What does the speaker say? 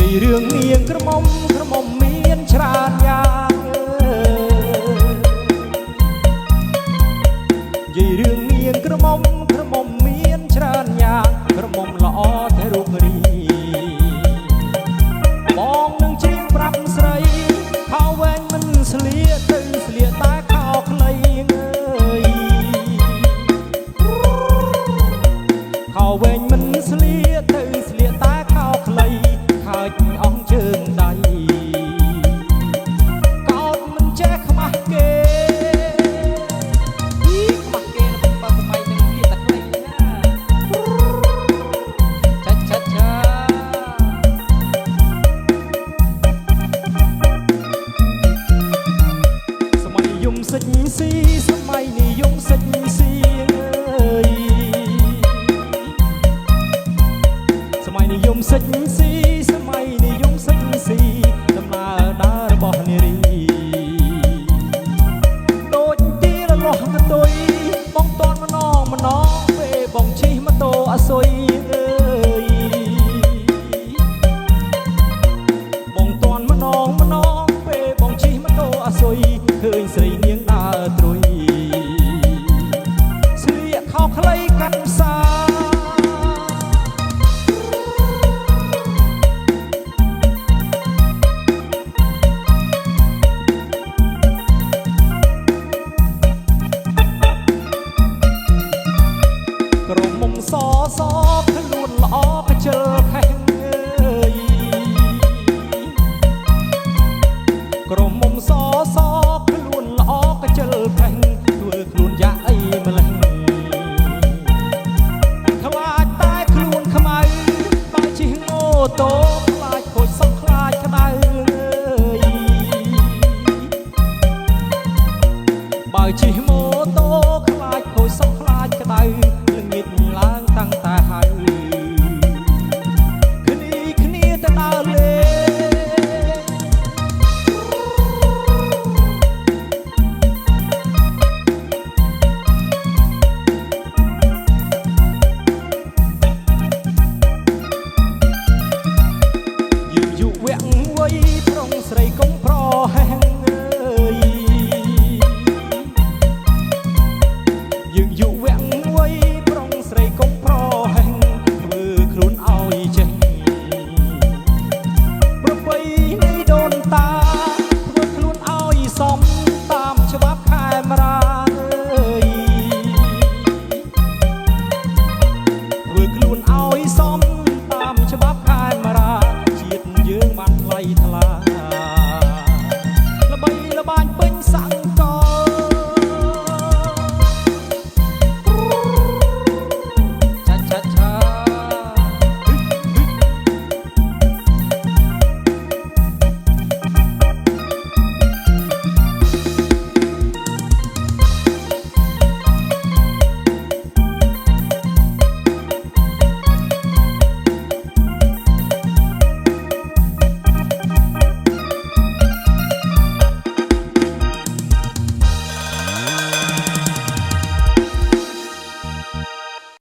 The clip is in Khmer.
យាយរឿងនាងក្រមុំមានច្រើនយ៉ាងនិយាយរឿងនាងក្រមុំមានច្រើនយ៉ាងក្រមុំល្អតែរូបរីបងនឹងច្រៀងប្រាប់ស្រីខោវែងមិនស្លៀកទៅស្លៀកតែខោខ្លីអើយខោវែងមិនស្លៀកទៅស្លៀកតែខោខ្លីខើចអស់ជើងដៃកោតមិនចេះខ្មាស់គេខ្មាស់គេបើថ្មីនឹងវាតែខ្លីណាចាសម័យនិយមសិចស៊ីសម័យនិយមសិចស៊ីសម័យនិយមសិចស៊ីសម័យនិយមសិចស៊ីដំណើររបស់នារី